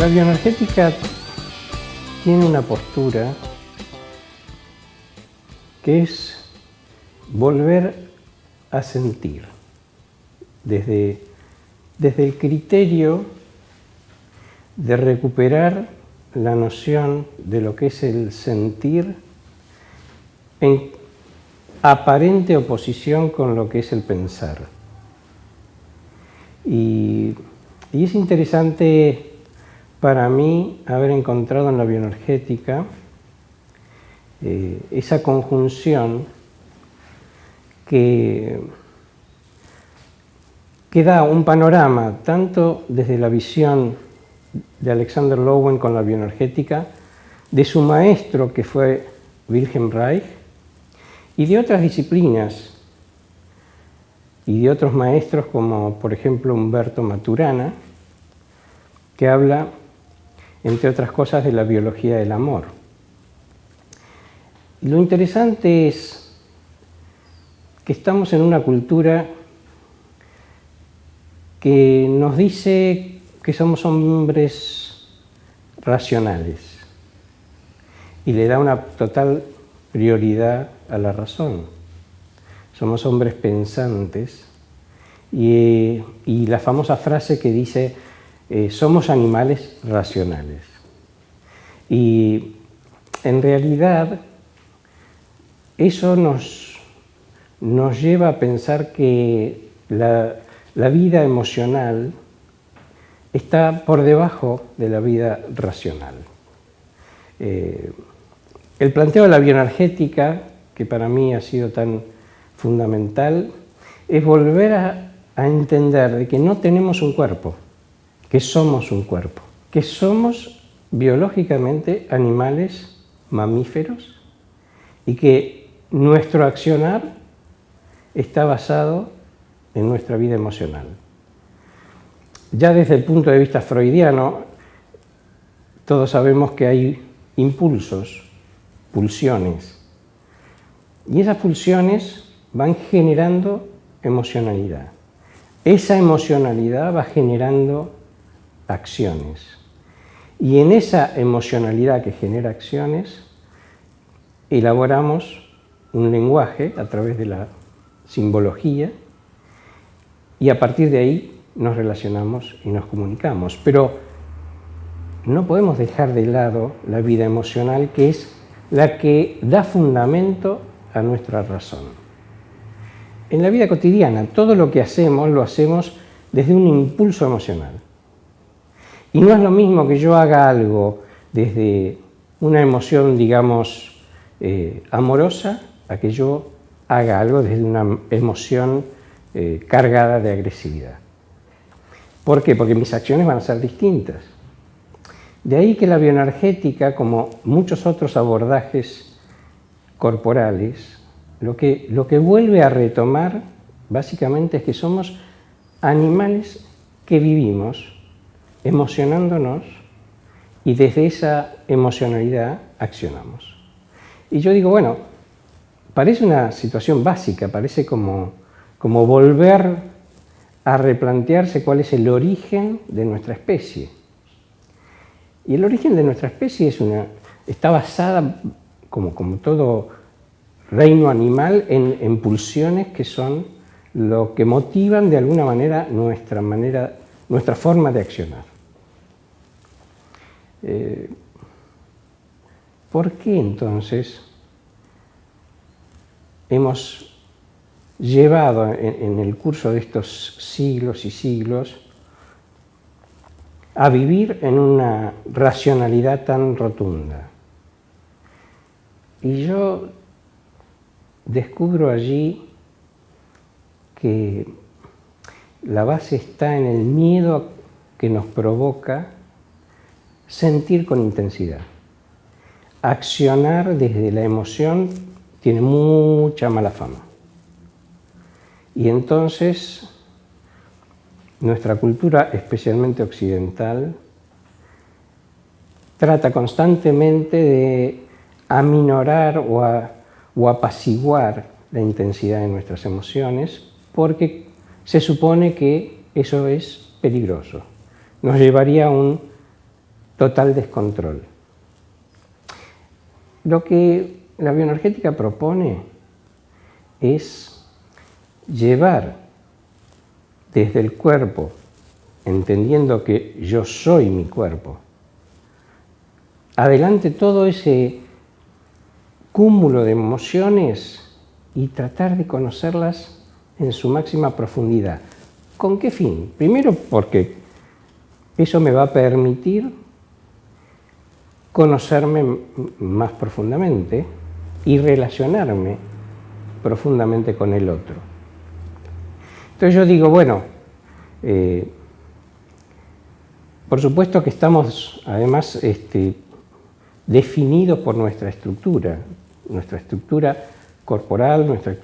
La bioenergética tiene una postura que es volver a sentir desde el criterio de recuperar la noción de lo que es el sentir en aparente oposición con lo que es el pensar. Y es interesante para mí haber encontrado en la bioenergética esa conjunción que da un panorama tanto desde la visión de Alexander Lowen con la bioenergética, de su maestro que fue Wilhelm Reich, y de otras disciplinas y de otros maestros como por ejemplo Humberto Maturana, que habla entre otras cosas de la biología del amor. Y lo interesante es que estamos en una cultura que nos dice que somos hombres racionales y le da una total prioridad a la razón. Somos hombres pensantes y la famosa frase que dice somos animales racionales. Y en realidad eso nos lleva a pensar que la vida emocional está por debajo de la vida racional. El planteo de la bioenergética, que para mí ha sido tan fundamental, es volver a entender de que no tenemos un cuerpo, que somos un cuerpo, que somos biológicamente animales mamíferos y que nuestro accionar está basado en nuestra vida emocional. Ya desde el punto de vista freudiano, todos sabemos que hay impulsos, pulsiones, y esas pulsiones van generando emocionalidad. Esa emocionalidad va generando acciones. Y en esa emocionalidad que genera acciones, elaboramos un lenguaje a través de la simbología y a partir de ahí nos relacionamos y nos comunicamos. Pero no podemos dejar de lado la vida emocional, que es la que da fundamento a nuestra razón. En la vida cotidiana, todo lo que hacemos, lo hacemos desde un impulso emocional. Y no es lo mismo que yo haga algo desde una emoción, digamos, amorosa, a que yo haga algo desde una emoción cargada de agresividad. ¿Por qué? Porque mis acciones van a ser distintas. De ahí que la bioenergética, como muchos otros abordajes corporales, lo que vuelve a retomar básicamente es que somos animales que vivimos emocionándonos y desde esa emocionalidad accionamos. Y yo digo, bueno, parece una situación básica, parece como volver a replantearse cuál es el origen de nuestra especie. Y el origen de nuestra especie está basada, como todo reino animal, en pulsiones que son lo que motivan de alguna manera nuestra forma de accionar. ¿Por qué entonces hemos llevado en el curso de estos siglos y siglos a vivir en una racionalidad tan rotunda? Y yo descubro allí que la base está en el miedo que nos provoca sentir con intensidad. Accionar desde la emoción tiene mucha mala fama. Y entonces nuestra cultura, especialmente occidental, trata constantemente de aminorar o apaciguar la intensidad de nuestras emociones porque se supone que eso es peligroso. Nos llevaría a un total descontrol. Lo que la bioenergética propone es llevar desde el cuerpo, entendiendo que yo soy mi cuerpo, adelante todo ese cúmulo de emociones y tratar de conocerlas en su máxima profundidad. ¿Con qué fin? Primero porque eso me va a permitir conocerme más profundamente y relacionarme profundamente con el otro. Entonces yo digo, bueno, por supuesto que estamos además definidos por nuestra estructura corporal, nuestra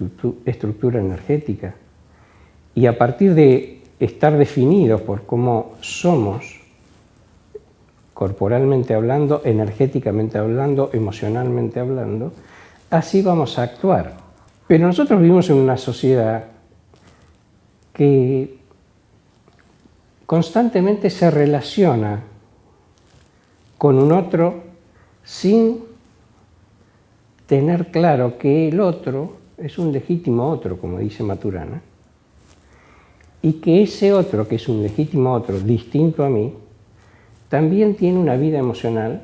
estructura energética, y a partir de estar definidos por cómo somos, corporalmente hablando, energéticamente hablando, emocionalmente hablando, así vamos a actuar. Pero nosotros vivimos en una sociedad que constantemente se relaciona con un otro sin tener claro que el otro es un legítimo otro, como dice Maturana, y que ese otro, que es un legítimo otro distinto a mí, también tiene una vida emocional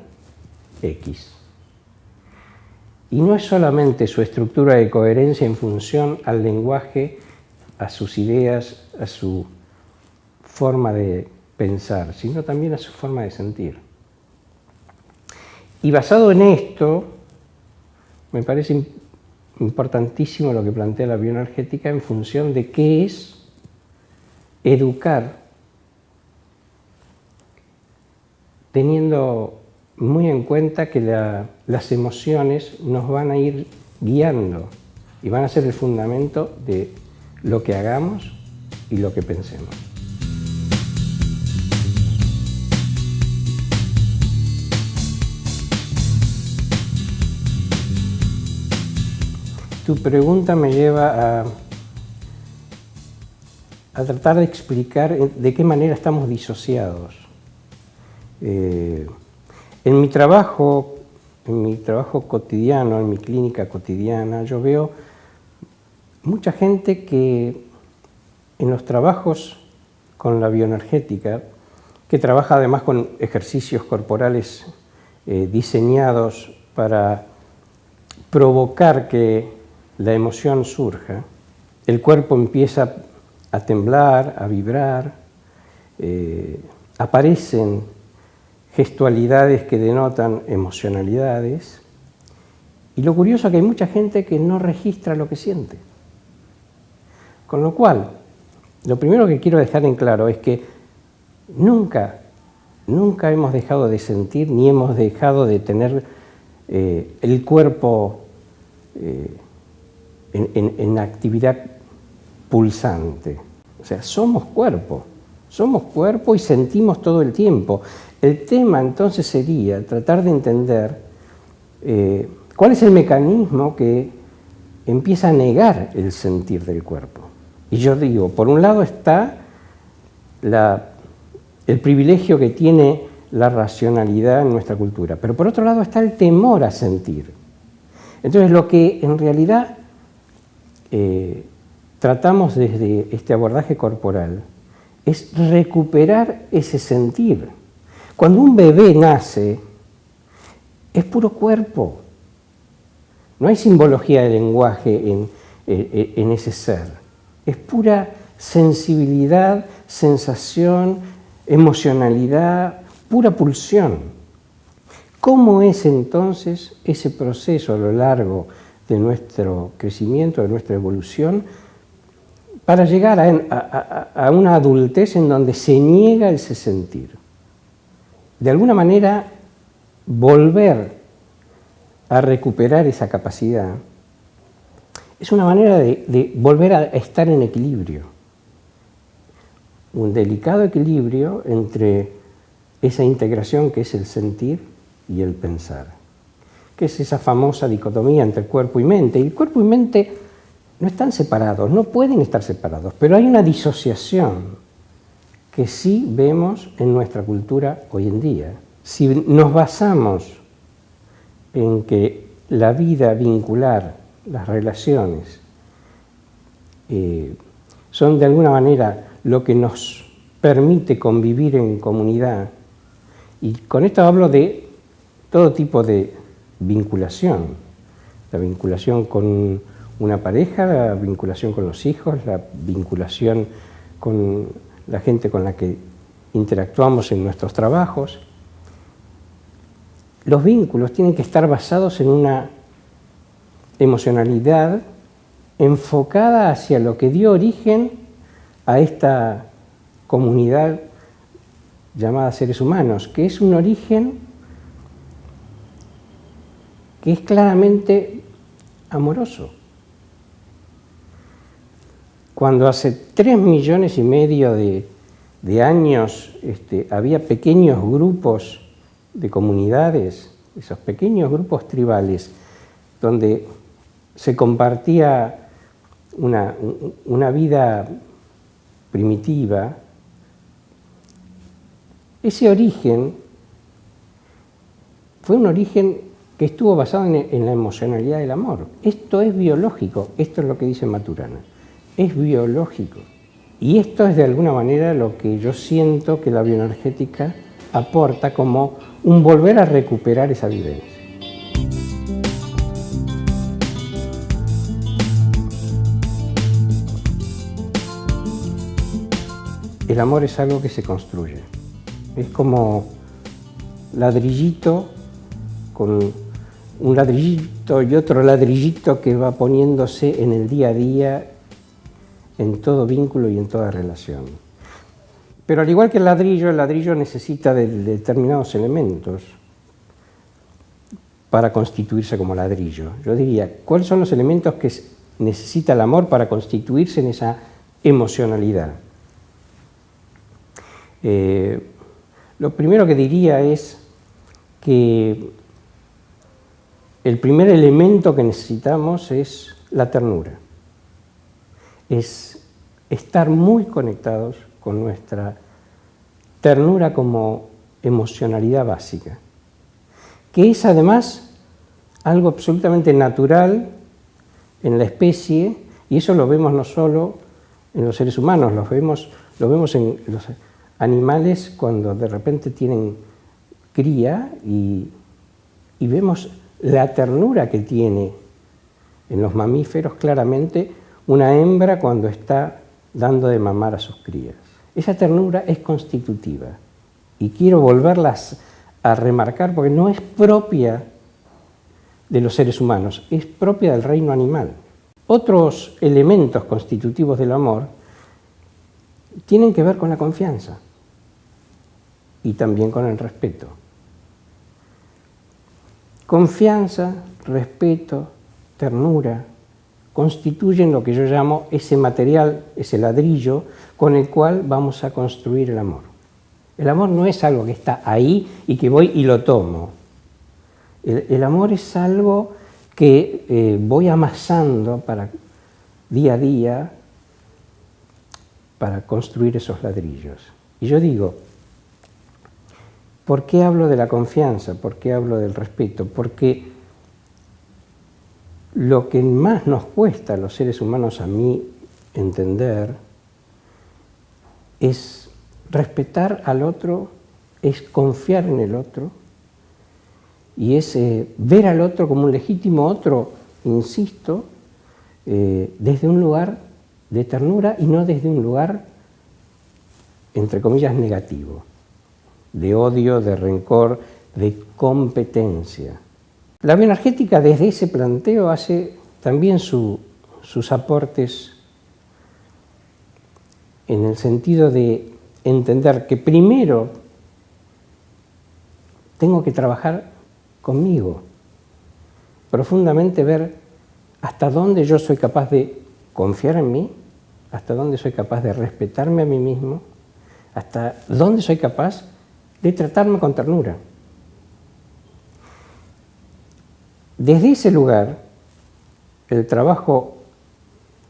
X. Y no es solamente su estructura de coherencia en función al lenguaje, a sus ideas, a su forma de pensar, sino también a su forma de sentir. Y basado en esto, me parece importantísimo lo que plantea la bioenergética en función de qué es educar, teniendo muy en cuenta que las emociones nos van a ir guiando y van a ser el fundamento de lo que hagamos y lo que pensemos. Tu pregunta me lleva a tratar de explicar de qué manera estamos disociados. En mi trabajo cotidiano, en mi clínica cotidiana, yo veo mucha gente que en los trabajos con la bioenergética, que trabaja además con ejercicios corporales diseñados para provocar que la emoción surja, el cuerpo empieza a temblar, a vibrar, aparecen gestualidades que denotan emocionalidades, y lo curioso es que hay mucha gente que no registra lo que siente. Con lo cual, lo primero que quiero dejar en claro es que nunca hemos dejado de sentir, ni hemos dejado de tener el cuerpo en actividad pulsante. O sea, somos cuerpo y sentimos todo el tiempo. El tema entonces sería tratar de entender cuál es el mecanismo que empieza a negar el sentir del cuerpo. Y yo digo, por un lado está el privilegio que tiene la racionalidad en nuestra cultura, pero por otro lado está el temor a sentir. Entonces lo que en realidad tratamos desde este abordaje corporal es recuperar ese sentir. Cuando un bebé nace, es puro cuerpo. No hay simbología de lenguaje en ese ser. Es pura sensibilidad, sensación, emocionalidad, pura pulsión. ¿Cómo es entonces ese proceso a lo largo de nuestro crecimiento, de nuestra evolución, para llegar a una adultez en donde se niega ese sentir? De alguna manera, volver a recuperar esa capacidad es una manera de volver a estar en equilibrio. Un delicado equilibrio entre esa integración que es el sentir y el pensar, que es esa famosa dicotomía entre cuerpo y mente. Y el cuerpo y mente no están separados, no pueden estar separados, pero hay una disociación que sí vemos en nuestra cultura hoy en día. Si nos basamos en que la vida vincular, las relaciones, son de alguna manera lo que nos permite convivir en comunidad, y con esto hablo de todo tipo de vinculación, la vinculación con una pareja, la vinculación con los hijos, la vinculación con la gente con la que interactuamos en nuestros trabajos. Los vínculos tienen que estar basados en una emocionalidad enfocada hacia lo que dio origen a esta comunidad llamada seres humanos, que es un origen que es claramente amoroso. Cuando hace 3,5 millones de años había pequeños grupos de comunidades, esos pequeños grupos tribales, donde se compartía una vida primitiva, ese origen fue un origen que estuvo basado en la emocionalidad del amor. Esto es biológico, esto es lo que dice Maturana, es biológico. Y esto es de alguna manera lo que yo siento que la bioenergética aporta como un volver a recuperar esa vivencia. El amor es algo que se construye. Es como ladrillito con un ladrillito y otro ladrillito que va poniéndose en el día a día, en todo vínculo y en toda relación. Pero al igual que el ladrillo necesita de determinados elementos para constituirse como ladrillo. Yo diría, ¿cuáles son los elementos que necesita el amor para constituirse en esa emocionalidad? Lo primero que diría es que el primer elemento que necesitamos es la ternura. Es estar muy conectados con nuestra ternura como emocionalidad básica, que es además algo absolutamente natural en la especie, y eso lo vemos no solo en los seres humanos, lo vemos en los animales cuando de repente tienen cría y vemos la ternura que tiene en los mamíferos claramente una hembra cuando está dando de mamar a sus crías. Esa ternura es constitutiva y quiero volverlas a remarcar porque no es propia de los seres humanos, es propia del reino animal. Otros elementos constitutivos del amor tienen que ver con la confianza y también con el respeto. Confianza, respeto, ternura constituyen lo que yo llamo ese material, ese ladrillo con el cual vamos a construir el amor. El amor no es algo que está ahí y que voy y lo tomo. El amor es algo que voy amasando para día a día para construir esos ladrillos. Y yo digo, ¿por qué hablo de la confianza? ¿Por qué hablo del respeto? Porque lo que más nos cuesta a los seres humanos, a mí, entender, es respetar al otro, es confiar en el otro, y es ver al otro como un legítimo otro, insisto, desde un lugar de ternura y no desde un lugar, entre comillas, negativo, de odio, de rencor, de competencia. La bioenergética desde ese planteo hace también sus aportes en el sentido de entender que primero tengo que trabajar conmigo, profundamente ver hasta dónde yo soy capaz de confiar en mí, hasta dónde soy capaz de respetarme a mí mismo, hasta dónde soy capaz de tratarme con ternura. Desde ese lugar, el trabajo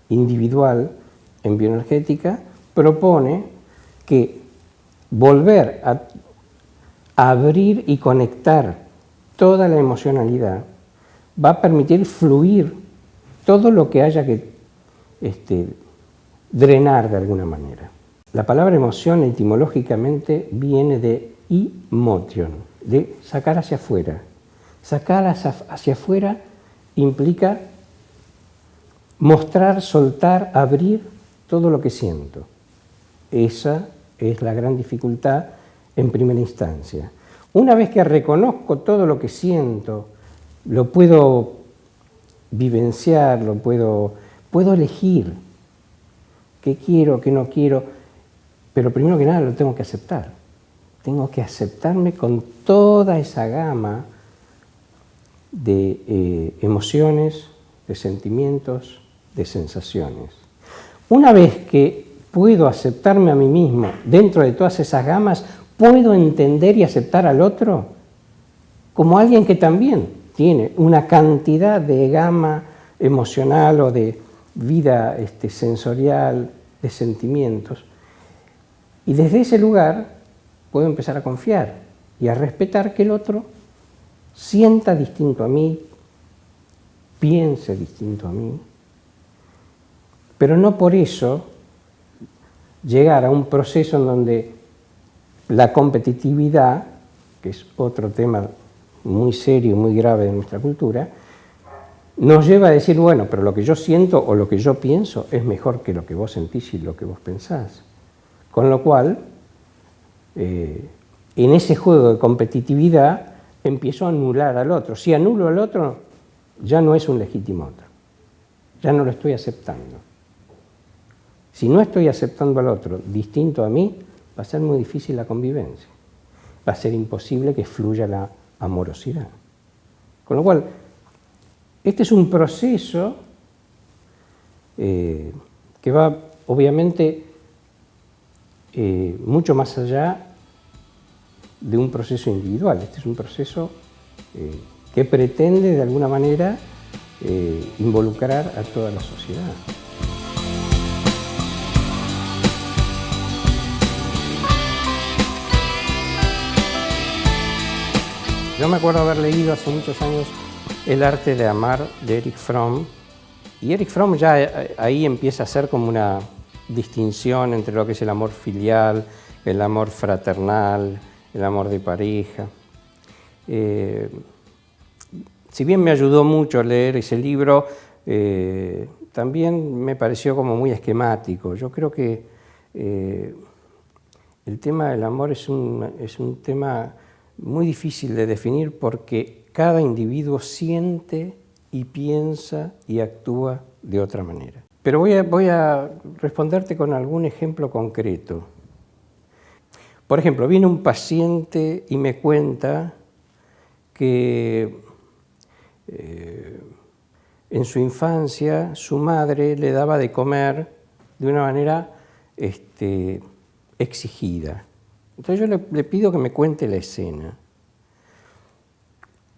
individual en bioenergética propone que volver abrir y conectar toda la emocionalidad, va a permitir fluir todo lo que haya que drenar de alguna manera. La palabra emoción etimológicamente viene de emotion, de sacar hacia afuera. Sacar hacia afuera implica mostrar, soltar, abrir todo lo que siento. Esa es la gran dificultad en primera instancia. Una vez que reconozco todo lo que siento, lo puedo vivenciar, puedo elegir qué quiero, qué no quiero, pero primero que nada lo tengo que aceptar. Tengo que aceptarme con toda esa gama de emociones, de sentimientos, de sensaciones. Una vez que puedo aceptarme a mí mismo dentro de todas esas gamas, puedo entender y aceptar al otro como alguien que también tiene una cantidad de gama emocional o de vida sensorial, de sentimientos. Y desde ese lugar puedo empezar a confiar y a respetar que el otro sienta distinto a mí, piense distinto a mí, pero no por eso llegar a un proceso en donde la competitividad, que es otro tema muy serio y muy grave de nuestra cultura, nos lleva a decir, bueno, pero lo que yo siento o lo que yo pienso es mejor que lo que vos sentís y lo que vos pensás. Con lo cual, en ese juego de competitividad, empiezo a anular al otro. Si anulo al otro, ya no es un legítimo otro. Ya no lo estoy aceptando. Si no estoy aceptando al otro distinto a mí, va a ser muy difícil la convivencia. Va a ser imposible que fluya la amorosidad. Con lo cual, este es un proceso que va, obviamente, mucho más allá de un proceso individual. Este es un proceso que pretende, de alguna manera, involucrar a toda la sociedad. Yo me acuerdo haber leído hace muchos años El arte de amar de Erich Fromm, y Erich Fromm ya ahí empieza a hacer como una distinción entre lo que es el amor filial, el amor fraternal, el amor de pareja. Si bien me ayudó mucho a leer ese libro, también me pareció como muy esquemático. Yo creo que el tema del amor es un tema muy difícil de definir porque cada individuo siente y piensa y actúa de otra manera. Pero voy a responderte con algún ejemplo concreto. Por ejemplo, viene un paciente y me cuenta que en su infancia su madre le daba de comer de una manera exigida. Entonces yo le pido que me cuente la escena.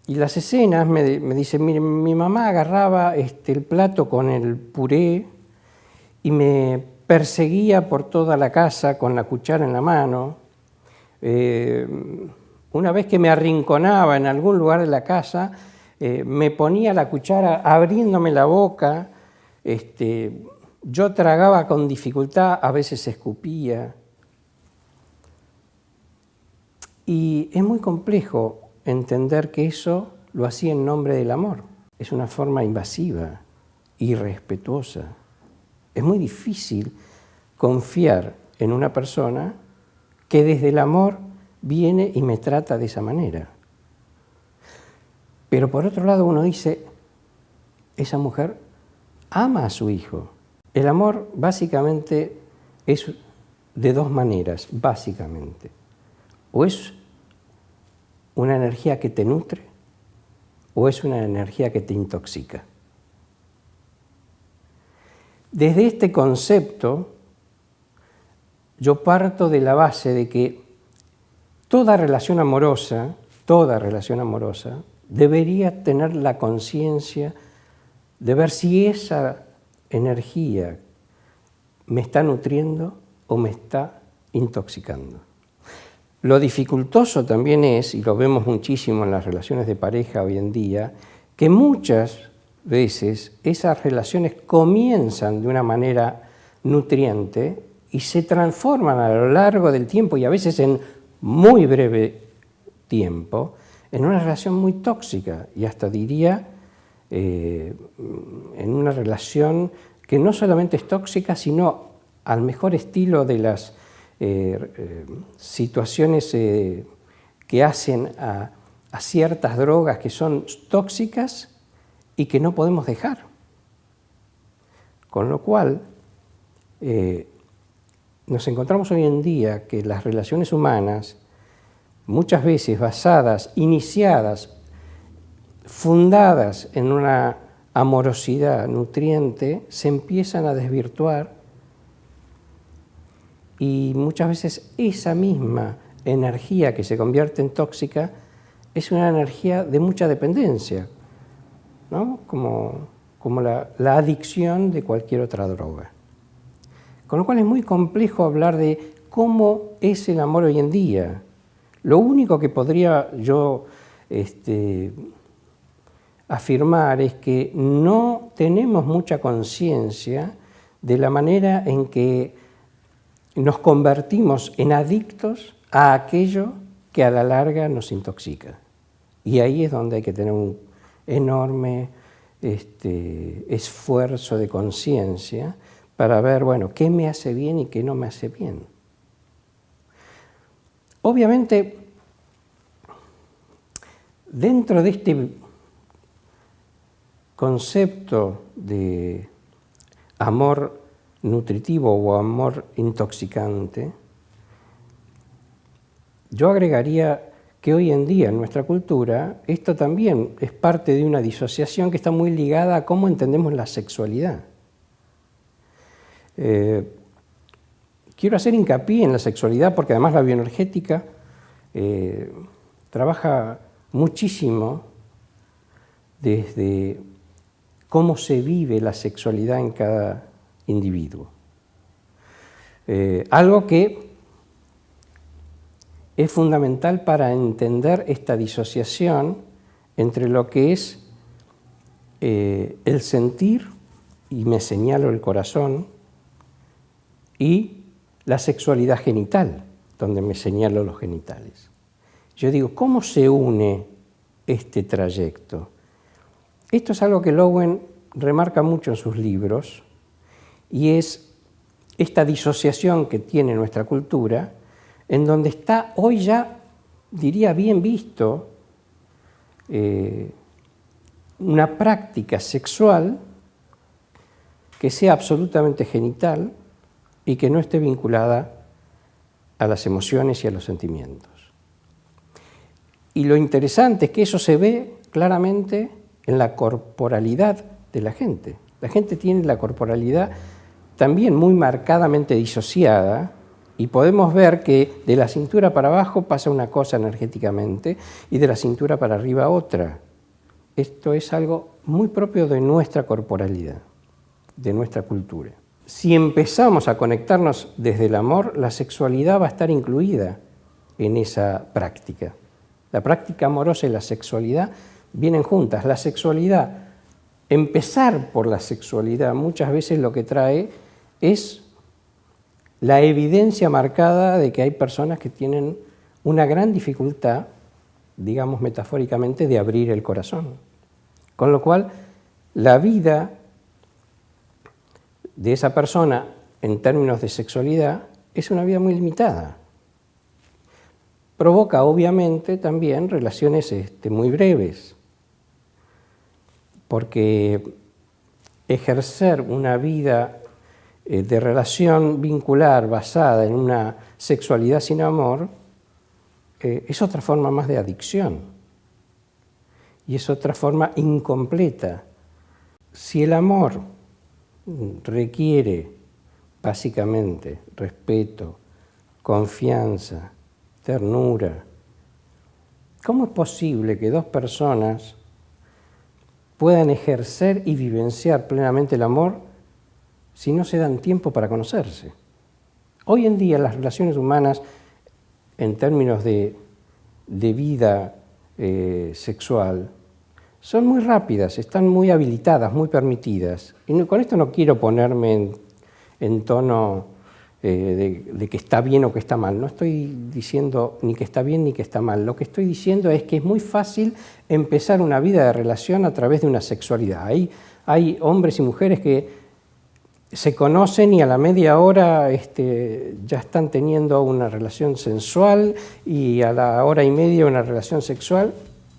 Y las escenas me dice, mire, mi mamá agarraba el plato con el puré y me perseguía por toda la casa con la cuchara en la mano. Una vez que me arrinconaba en algún lugar de la casa, me ponía la cuchara abriéndome la boca, yo tragaba con dificultad, a veces escupía. Y es muy complejo entender que eso lo hacía en nombre del amor. Es una forma invasiva, irrespetuosa. Es muy difícil confiar en una persona que desde el amor viene y me trata de esa manera. Pero por otro lado uno dice, esa mujer ama a su hijo. El amor básicamente es de dos maneras, básicamente. O es una energía que te nutre o es una energía que te intoxica. Desde este concepto, yo parto de la base de que toda relación amorosa debería tener la conciencia de ver si esa energía me está nutriendo o me está intoxicando. Lo dificultoso también es, y lo vemos muchísimo en las relaciones de pareja hoy en día, que muchas veces esas relaciones comienzan de una manera nutriente y se transforman a lo largo del tiempo y a veces en muy breve tiempo en una relación muy tóxica y hasta diría en una relación que no solamente es tóxica, sino al mejor estilo de las situaciones que hacen a ciertas drogas que son tóxicas y que no podemos dejar. Con lo cual, nos encontramos hoy en día que las relaciones humanas, muchas veces basadas, iniciadas, fundadas en una amorosidad nutriente, se empiezan a desvirtuar y muchas veces esa misma energía que se convierte en tóxica es una energía de mucha dependencia, ¿no? Como la adicción de cualquier otra droga. Con lo cual es muy complejo hablar de cómo es el amor hoy en día. Lo único que podría yo afirmar es que no tenemos mucha conciencia de la manera en que nos convertimos en adictos a aquello que a la larga nos intoxica. Y ahí es donde hay que tener un enorme esfuerzo de conciencia para ver, bueno, qué me hace bien y qué no me hace bien. Obviamente, dentro de este concepto de amor nutritivo o amor intoxicante, yo agregaría que hoy en día en nuestra cultura esto también es parte de una disociación que está muy ligada a cómo entendemos la sexualidad. Quiero hacer hincapié en la sexualidad porque además la bioenergética trabaja muchísimo desde cómo se vive la sexualidad en cada individuo. Algo que es fundamental para entender esta disociación entre lo que es el sentir, y me señalo el corazón, y la sexualidad genital, donde me señalo los genitales. Yo digo, ¿cómo se une este trayecto? Esto es algo que Lowen remarca mucho en sus libros, y es esta disociación que tiene nuestra cultura, en donde está hoy ya, diría bien visto, una práctica sexual que sea absolutamente genital y que no esté vinculada a las emociones y a los sentimientos. Y lo interesante es que eso se ve claramente en la corporalidad de la gente. La gente tiene la corporalidad también muy marcadamente disociada y podemos ver que de la cintura para abajo pasa una cosa energéticamente y de la cintura para arriba otra. Esto es algo muy propio de nuestra corporalidad, de nuestra cultura. Si empezamos a conectarnos desde el amor, la sexualidad va a estar incluida en esa práctica. La práctica amorosa y la sexualidad vienen juntas. La sexualidad, empezar por la sexualidad, muchas veces lo que trae es la evidencia marcada de que hay personas que tienen una gran dificultad, digamos metafóricamente, de abrir el corazón. Con lo cual, la vida de esa persona, en términos de sexualidad, es una vida muy limitada. Provoca, obviamente, también relaciones muy breves, porque ejercer una vida de relación vincular basada en una sexualidad sin amor es otra forma más de adicción y es otra forma incompleta. Si el amor requiere básicamente respeto, confianza, ternura, ¿cómo es posible que dos personas puedan ejercer y vivenciar plenamente el amor si no se dan tiempo para conocerse? Hoy en día las relaciones humanas en términos de vida sexual, son muy rápidas, están muy habilitadas, muy permitidas. Y con esto no quiero ponerme en tono de que está bien o que está mal. No estoy diciendo ni que está bien ni que está mal. Lo que estoy diciendo es que es muy fácil empezar una vida de relación a través de una sexualidad. Hay hombres y mujeres que se conocen y a la media hora ya están teniendo una relación sensual y a la hora y media una relación sexual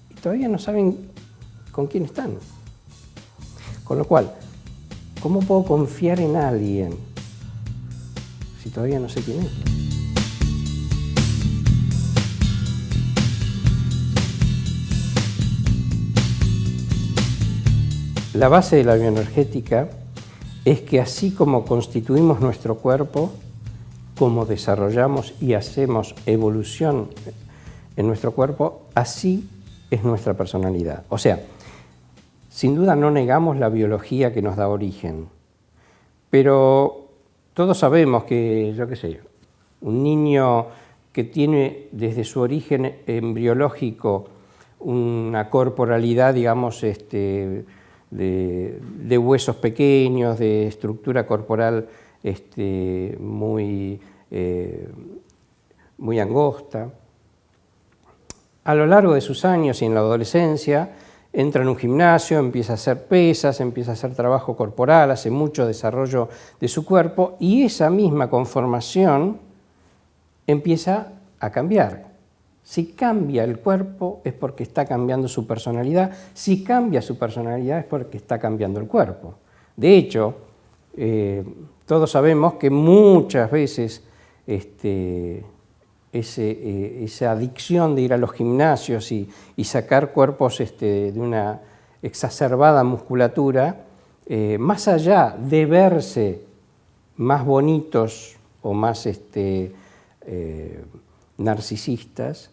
y todavía no saben con quién están. Con lo cual, ¿cómo puedo confiar en alguien si todavía no sé quién es? La base de la bioenergética es que así como constituimos nuestro cuerpo, como desarrollamos y hacemos evolución en nuestro cuerpo, así es nuestra personalidad. O sea, sin duda no negamos la biología que nos da origen, pero todos sabemos que, yo qué sé, un niño que tiene desde su origen embriológico una corporalidad, digamos, de huesos pequeños, de estructura corporal muy angosta. A lo largo de sus años y en la adolescencia entra en un gimnasio, empieza a hacer pesas, empieza a hacer trabajo corporal, hace mucho desarrollo de su cuerpo y esa misma conformación empieza a cambiar. Si cambia el cuerpo es porque está cambiando su personalidad, si cambia su personalidad es porque está cambiando el cuerpo. De hecho, todos sabemos que muchas veces esa adicción de ir a los gimnasios y sacar cuerpos de una exacerbada musculatura, más allá de verse más bonitos o más narcisistas,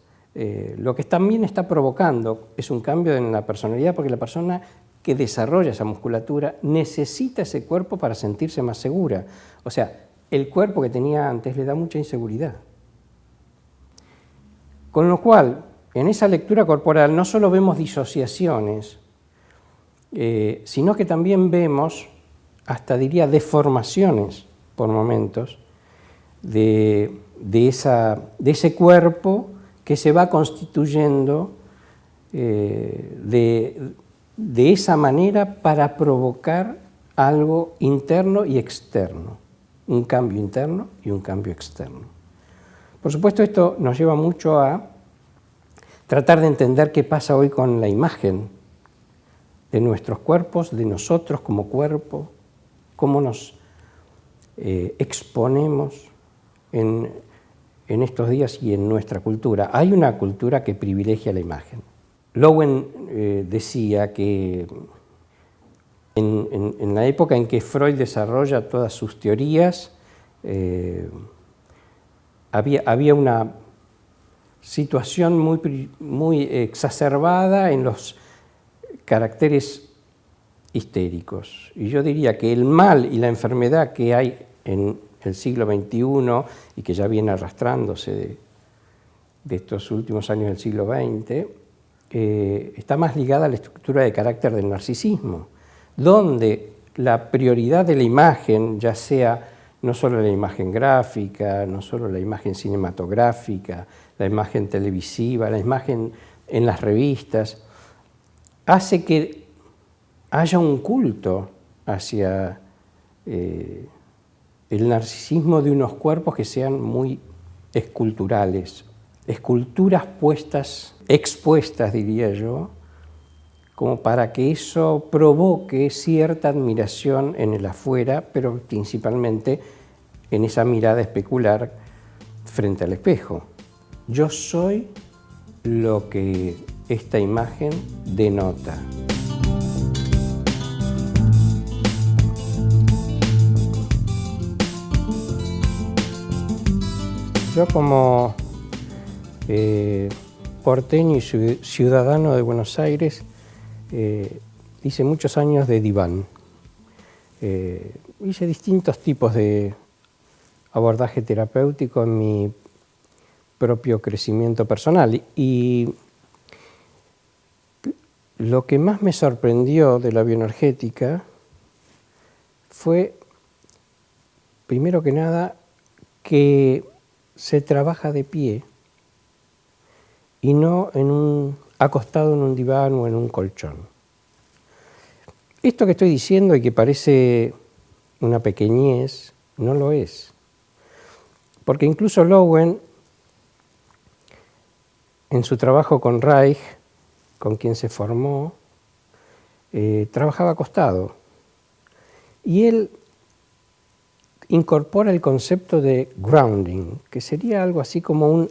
lo que también está provocando es un cambio en la personalidad, porque la persona que desarrolla esa musculatura necesita ese cuerpo para sentirse más segura. O sea, el cuerpo que tenía antes le da mucha inseguridad. Con lo cual, en esa lectura corporal no solo vemos disociaciones, sino que también vemos, hasta diría, deformaciones por momentos de ese cuerpo que se va constituyendo de esa manera para provocar algo interno y externo, un cambio interno y un cambio externo. Por supuesto, esto nos lleva mucho a tratar de entender qué pasa hoy con la imagen de nuestros cuerpos, de nosotros como cuerpo, cómo nos exponemos en estos días y en nuestra cultura. Hay una cultura que privilegia la imagen. Lowen decía que en la época en que Freud desarrolla todas sus teorías, había una situación muy exacerbada en los caracteres histéricos. Y yo diría que el mal y la enfermedad que hay en el siglo XXI y que ya viene arrastrándose de estos últimos años del siglo XX, está más ligada a la estructura de carácter del narcisismo, donde la prioridad de la imagen, ya sea no solo la imagen gráfica, no solo la imagen cinematográfica, la imagen televisiva, la imagen en las revistas, hace que haya un culto hacia el narcisismo de unos cuerpos que sean muy esculturales, esculturas expuestas, diría yo, como para que eso provoque cierta admiración en el afuera, pero principalmente en esa mirada especular frente al espejo. Yo soy lo que esta imagen denota. Yo como porteño y ciudadano de Buenos Aires hice muchos años de diván. Hice distintos tipos de abordaje terapéutico en mi propio crecimiento personal. Y lo que más me sorprendió de la bioenergética fue, primero que nada, que se trabaja de pie y no acostado en un diván o en un colchón. Esto que estoy diciendo y que parece una pequeñez, no lo es. Porque incluso Lowen, en su trabajo con Reich, con quien se formó, trabajaba acostado. Y él incorpora el concepto de grounding, que sería algo así como un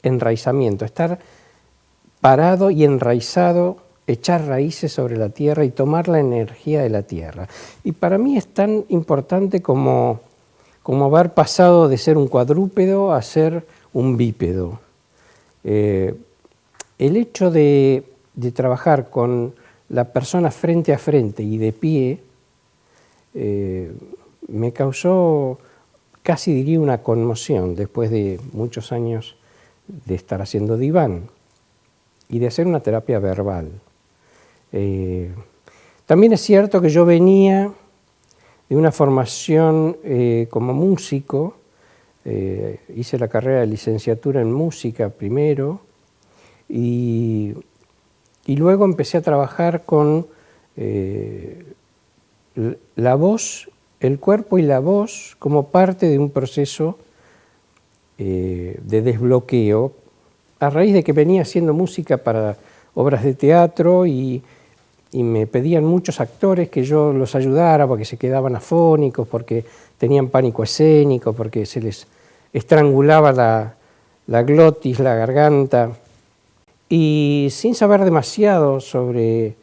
enraizamiento, estar parado y enraizado, echar raíces sobre la tierra y tomar la energía de la tierra. Y para mí es tan importante como haber pasado de ser un cuadrúpedo a ser un bípedo. El hecho de trabajar con la persona frente a frente y de pie me causó, casi diría, una conmoción después de muchos años de estar haciendo diván y de hacer una terapia verbal. También es cierto que yo venía de una formación como músico, hice la carrera de licenciatura en música primero y luego empecé a trabajar con la voz, el cuerpo y la voz como parte de un proceso de desbloqueo a raíz de que venía haciendo música para obras de teatro y me pedían muchos actores que yo los ayudara porque se quedaban afónicos, porque tenían pánico escénico, porque se les estrangulaba la glotis, la garganta. Y sin saber demasiado sobre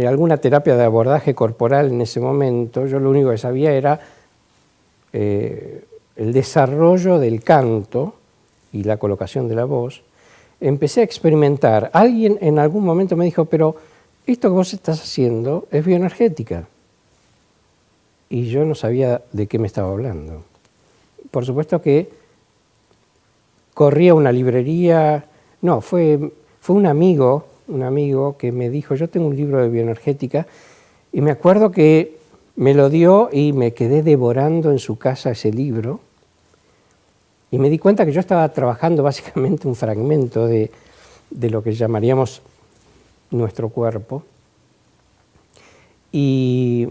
alguna terapia de abordaje corporal en ese momento, yo lo único que sabía era el desarrollo del canto y la colocación de la voz. Empecé a experimentar. Alguien en algún momento me dijo, pero esto que vos estás haciendo es bioenergética. Y yo no sabía de qué me estaba hablando. Por supuesto que corrí a una librería, no, fue un amigo que me dijo, yo tengo un libro de bioenergética, y me acuerdo que me lo dio y me quedé devorando en su casa ese libro, y me di cuenta que yo estaba trabajando básicamente un fragmento de lo que llamaríamos nuestro cuerpo. Y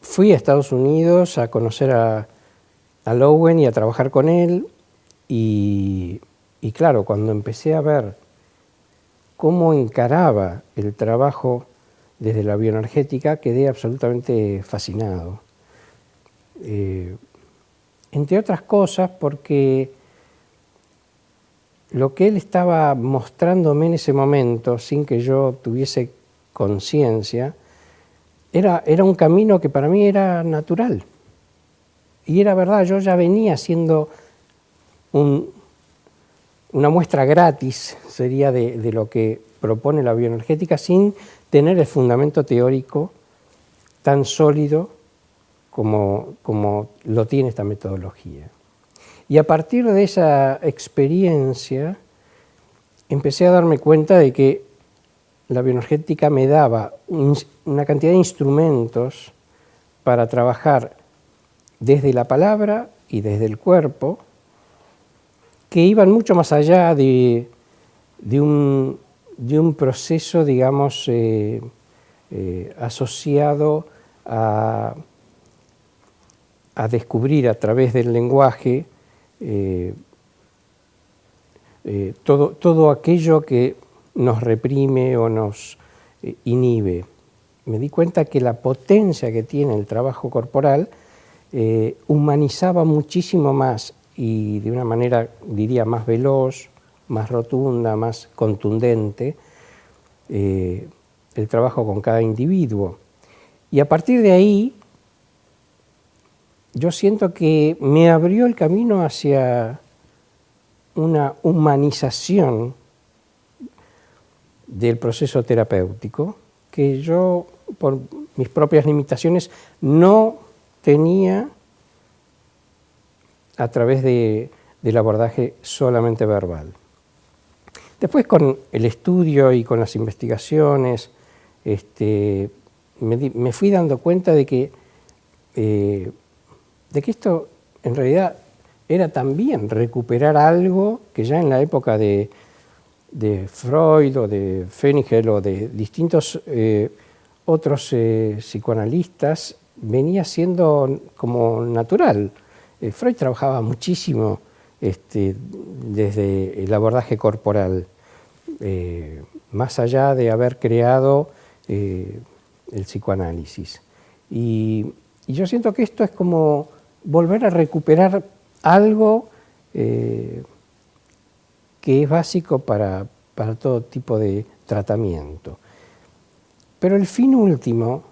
fui a Estados Unidos a conocer a Lowen y a trabajar con él. Y claro, cuando empecé a ver cómo encaraba el trabajo desde la bioenergética, quedé absolutamente fascinado. Entre otras cosas porque lo que él estaba mostrándome en ese momento, sin que yo tuviese conciencia, era un camino que para mí era natural. Y era verdad, yo ya venía haciendo una muestra gratis, sería de lo que propone la bioenergética, sin tener el fundamento teórico tan sólido como lo tiene esta metodología. Y a partir de esa experiencia empecé a darme cuenta de que la bioenergética me daba una cantidad de instrumentos para trabajar desde la palabra y desde el cuerpo que iban mucho más allá de un proceso, digamos, asociado a descubrir a través del lenguaje todo aquello que nos reprime o nos inhibe. Me di cuenta que la potencia que tiene el trabajo corporal humanizaba muchísimo más y de una manera, diría, más veloz, más rotunda, más contundente, el trabajo con cada individuo. Y a partir de ahí, yo siento que me abrió el camino hacia una humanización del proceso terapéutico que yo, por mis propias limitaciones, no tenía a través del abordaje solamente verbal. Después, con el estudio y con las investigaciones, me fui dando cuenta de que esto en realidad era también recuperar algo que ya en la época de Freud o de Fenigel o de distintos otros psicoanalistas venía siendo como natural. Freud trabajaba muchísimo desde el abordaje corporal, más allá de haber creado el psicoanálisis. Y yo siento que esto es como volver a recuperar algo que es básico para todo tipo de tratamiento. Pero el fin último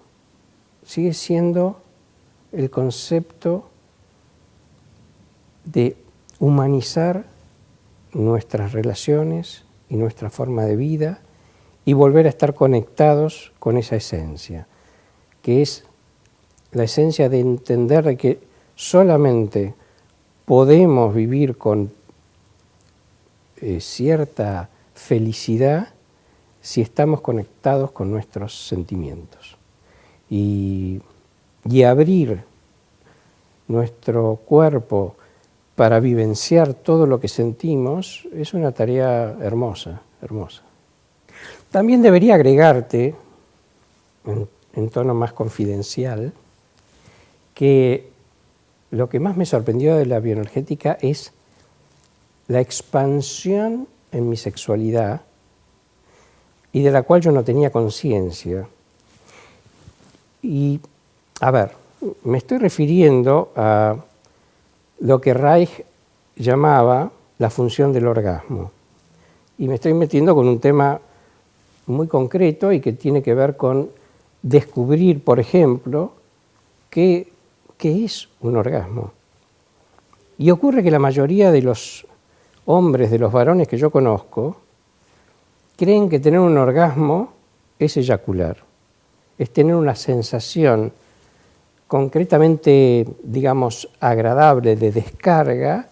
sigue siendo el concepto de humanizar nuestras relaciones y nuestra forma de vida y volver a estar conectados con esa esencia, que es la esencia de entender de que solamente podemos vivir con cierta felicidad si estamos conectados con nuestros sentimientos. Y abrir nuestro cuerpo para vivenciar todo lo que sentimos es una tarea hermosa, hermosa. También debería agregarte, en tono más confidencial, que lo que más me sorprendió de la bioenergética es la expansión en mi sexualidad y de la cual yo no tenía conciencia. Y, a ver, me estoy refiriendo a lo que Reich llamaba la función del orgasmo. Y me estoy metiendo con un tema muy concreto y que tiene que ver con descubrir, por ejemplo, qué es un orgasmo. Y ocurre que la mayoría de los hombres, de los varones que yo conozco, creen que tener un orgasmo es eyacular, es tener una sensación concretamente, digamos, agradable de descarga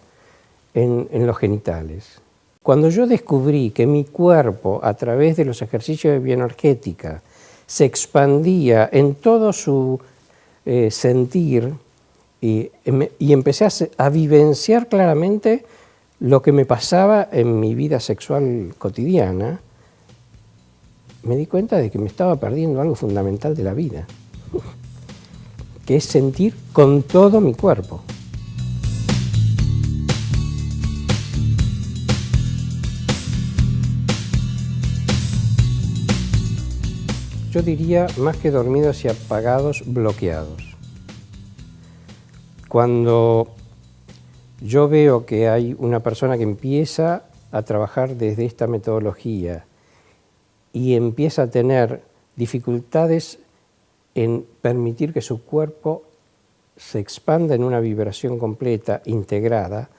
en los genitales. Cuando yo descubrí que mi cuerpo, a través de los ejercicios de bioenergética, se expandía en todo su sentir y empecé a vivenciar claramente lo que me pasaba en mi vida sexual cotidiana, me di cuenta de que me estaba perdiendo algo fundamental de la vida, que es sentir con todo mi cuerpo. Yo diría, más que dormidos y apagados, bloqueados. Cuando yo veo que hay una persona que empieza a trabajar desde esta metodología y empieza a tener dificultades en permitir que su cuerpo se expanda en una vibración completa, integrada,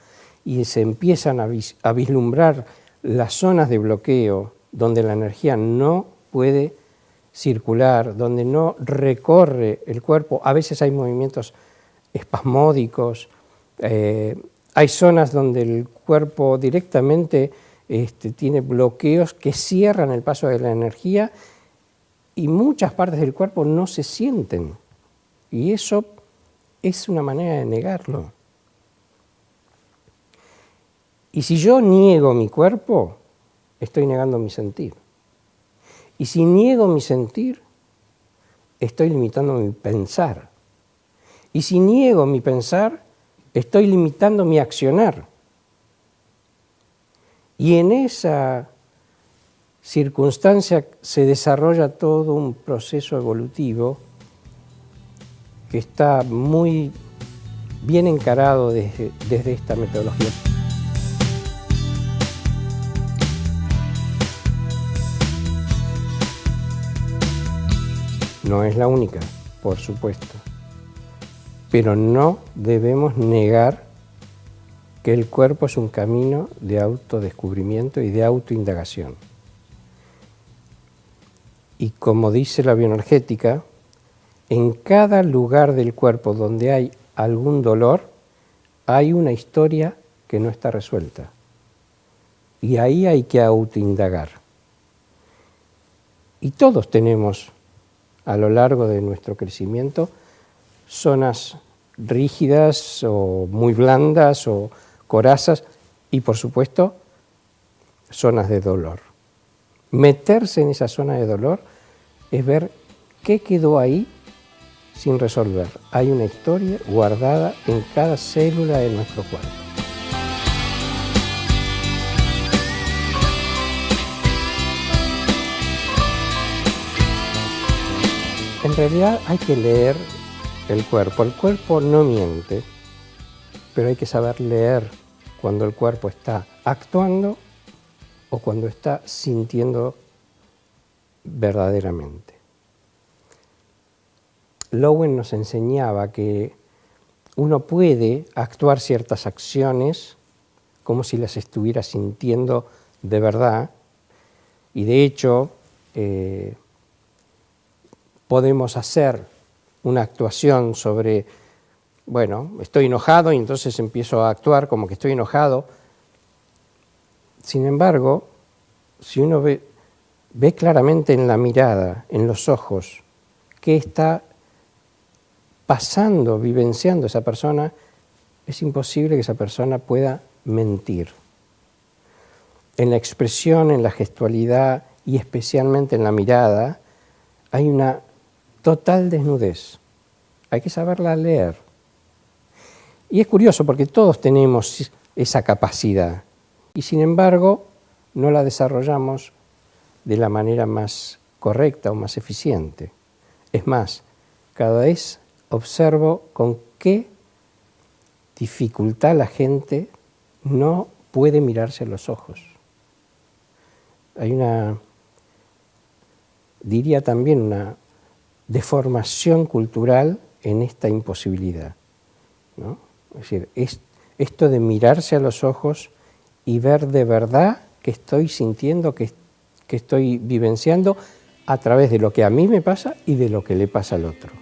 y se empiezan a vislumbrar las zonas de bloqueo donde la energía no puede circular, donde no recorre el cuerpo. A veces hay movimientos espasmódicos, hay zonas donde el cuerpo directamente tiene bloqueos que cierran el paso de la energía y muchas partes del cuerpo no se sienten. Y eso es una manera de negarlo. Y si yo niego mi cuerpo, estoy negando mi sentir. Y si niego mi sentir, estoy limitando mi pensar. Y si niego mi pensar, estoy limitando mi accionar. Y en esa circunstancia se desarrolla todo un proceso evolutivo que está muy bien encarado desde esta metodología. No es la única, por supuesto, pero no debemos negar que el cuerpo es un camino de autodescubrimiento y de autoindagación. Y como dice la bioenergética, en cada lugar del cuerpo donde hay algún dolor, hay una historia que no está resuelta. Y ahí hay que autoindagar. Y todos tenemos, a lo largo de nuestro crecimiento, zonas rígidas o muy blandas o corazas y, por supuesto, zonas de dolor. Meterse en esa zona de dolor es ver qué quedó ahí sin resolver. Hay una historia guardada en cada célula de nuestro cuerpo. En realidad hay que leer el cuerpo. El cuerpo no miente, pero hay que saber leer cuando el cuerpo está actuando o cuando está sintiendo verdaderamente. Lowen nos enseñaba que uno puede actuar ciertas acciones como si las estuviera sintiendo de verdad, y de hecho podemos hacer una actuación sobre, bueno, estoy enojado y entonces empiezo a actuar como que estoy enojado. Sin embargo, si uno ve claramente en la mirada, en los ojos, qué está pasando, vivenciando esa persona, es imposible que esa persona pueda mentir. En la expresión, en la gestualidad y especialmente en la mirada, hay una total desnudez. Hay que saberla leer. Y es curioso porque todos tenemos esa capacidad y sin embargo no la desarrollamos de la manera más correcta o más eficiente. Es más, cada vez observo con qué dificultad la gente no puede mirarse a los ojos. Hay diría también una deformación cultural en esta imposibilidad, ¿no? Es decir, esto de mirarse a los ojos y ver de verdad que estoy sintiendo, que estoy vivenciando a través de lo que a mí me pasa y de lo que le pasa al otro.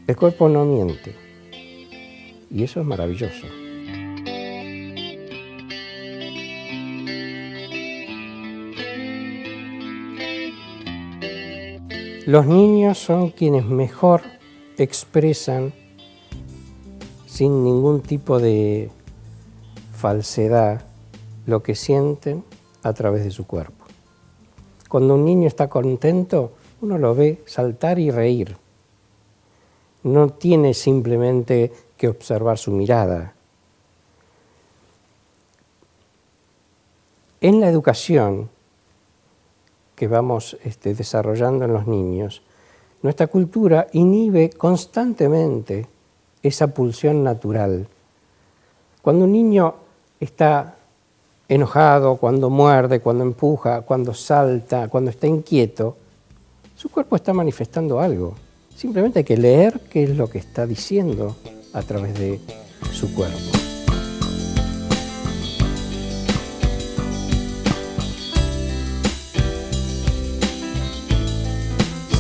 El cuerpo no miente y eso es maravilloso. Los niños son quienes mejor expresan sin ningún tipo de falsedad lo que sienten a través de su cuerpo. Cuando un niño está contento, uno lo ve saltar y reír. No tiene simplemente que observar su mirada. En la educación que vamos desarrollando en los niños, nuestra cultura inhibe constantemente esa pulsión natural. Cuando un niño está enojado, cuando muerde, cuando empuja, cuando salta, cuando está inquieto, su cuerpo está manifestando algo. Simplemente hay que leer qué es lo que está diciendo a través de su cuerpo.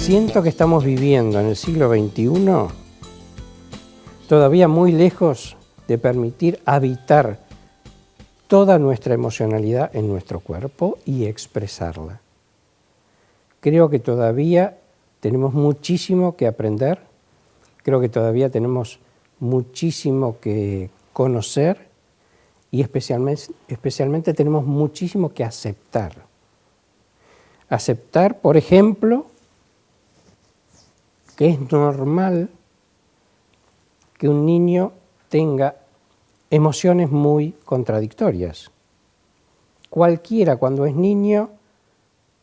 Siento que estamos viviendo en el siglo XXI todavía muy lejos de permitir habitar toda nuestra emocionalidad en nuestro cuerpo y expresarla. Creo que todavía tenemos muchísimo que aprender, creo que todavía tenemos muchísimo que conocer y especialmente tenemos muchísimo que aceptar. Aceptar, por ejemplo, que es normal que un niño tenga emociones muy contradictorias. Cualquiera cuando es niño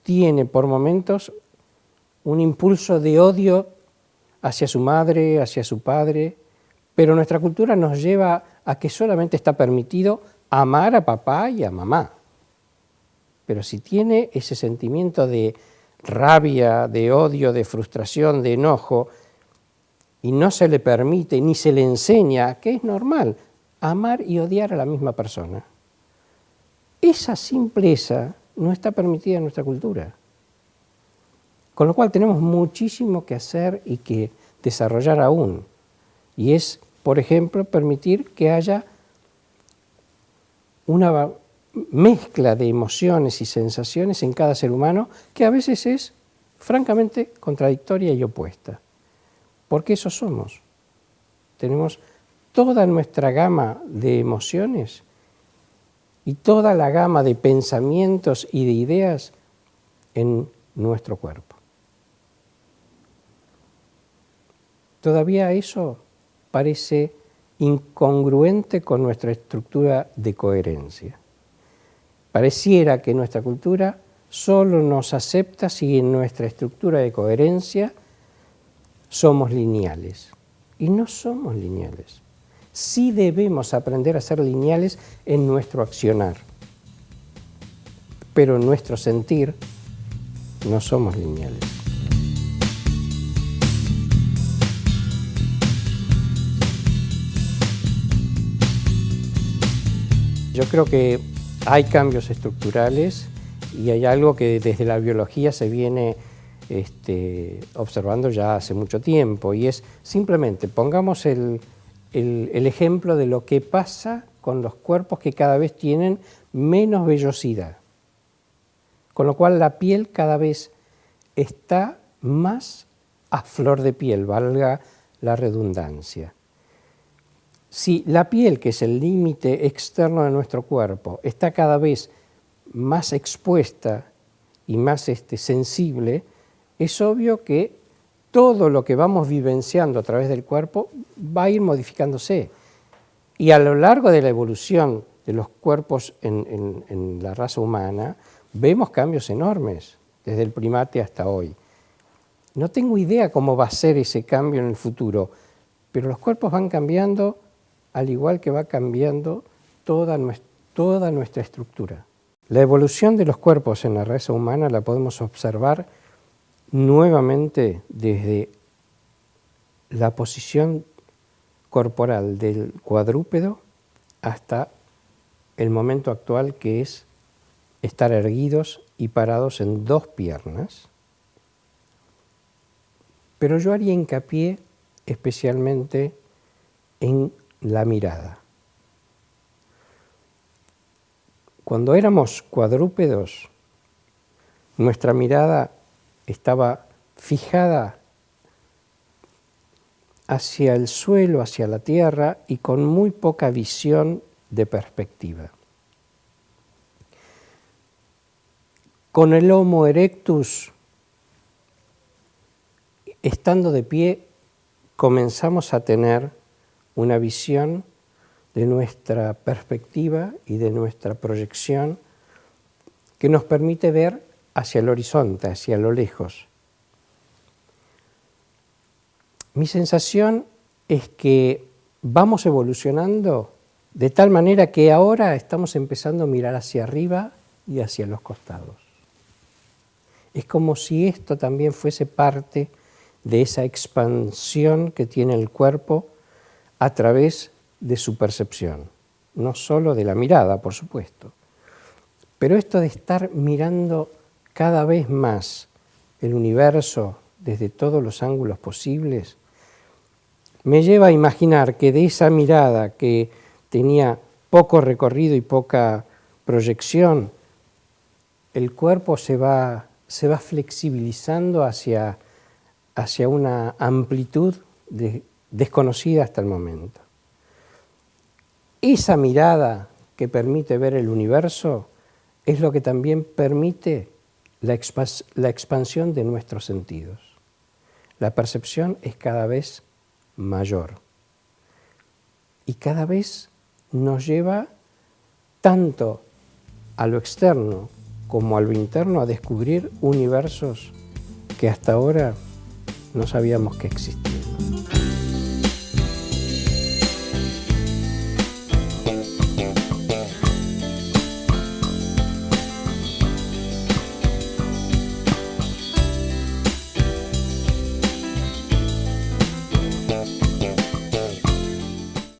tiene por momentos un impulso de odio hacia su madre, hacia su padre, pero nuestra cultura nos lleva a que solamente está permitido amar a papá y a mamá. Pero si tiene ese sentimiento de rabia, de odio, de frustración, de enojo, y no se le permite ni se le enseña que es normal amar y odiar a la misma persona, esa simpleza no está permitida en nuestra cultura. Con lo cual tenemos muchísimo que hacer y que desarrollar aún, y es por ejemplo, permitir que haya una mezcla de emociones y sensaciones en cada ser humano que a veces es francamente contradictoria y opuesta. Porque eso somos. Tenemos toda nuestra gama de emociones y toda la gama de pensamientos y de ideas en nuestro cuerpo. Todavía eso parece incongruente con nuestra estructura de coherencia. Pareciera que nuestra cultura solo nos acepta si en nuestra estructura de coherencia somos lineales. Y no somos lineales. Sí debemos aprender a ser lineales en nuestro accionar, pero en nuestro sentir no somos lineales. Yo creo que hay cambios estructurales y hay algo que desde la biología se viene observando ya hace mucho tiempo, y es simplemente, pongamos el ejemplo de lo que pasa con los cuerpos que cada vez tienen menos vellosidad, con lo cual la piel cada vez está más a flor de piel, valga la redundancia. Si la piel, que es el límite externo de nuestro cuerpo, está cada vez más expuesta y más sensible, es obvio que todo lo que vamos vivenciando a través del cuerpo va a ir modificándose. Y a lo largo de la evolución de los cuerpos en la raza humana, vemos cambios enormes, desde el primate hasta hoy. No tengo idea cómo va a ser ese cambio en el futuro, pero los cuerpos van cambiando al igual que va cambiando toda nuestra estructura. La evolución de los cuerpos en la raza humana la podemos observar nuevamente desde la posición corporal del cuadrúpedo hasta el momento actual, que es estar erguidos y parados en dos piernas. Pero yo haría hincapié especialmente en la mirada. Cuando éramos cuadrúpedos, nuestra mirada estaba fijada hacia el suelo, hacia la tierra, y con muy poca visión de perspectiva. Con el Homo erectus, estando de pie, comenzamos a tener una visión de nuestra perspectiva y de nuestra proyección que nos permite ver hacia el horizonte, hacia lo lejos. Mi sensación es que vamos evolucionando de tal manera que ahora estamos empezando a mirar hacia arriba y hacia los costados. Es como si esto también fuese parte de esa expansión que tiene el cuerpo a través de su percepción, no solo de la mirada, por supuesto, pero esto de estar mirando cada vez más el universo desde todos los ángulos posibles, me lleva a imaginar que de esa mirada que tenía poco recorrido y poca proyección, el cuerpo se va flexibilizando hacia una amplitud desconocida hasta el momento. Esa mirada que permite ver el universo es lo que también permite la expansión de nuestros sentidos. La percepción es cada vez mayor y cada vez nos lleva tanto a lo externo como a lo interno a descubrir universos que hasta ahora no sabíamos que existían.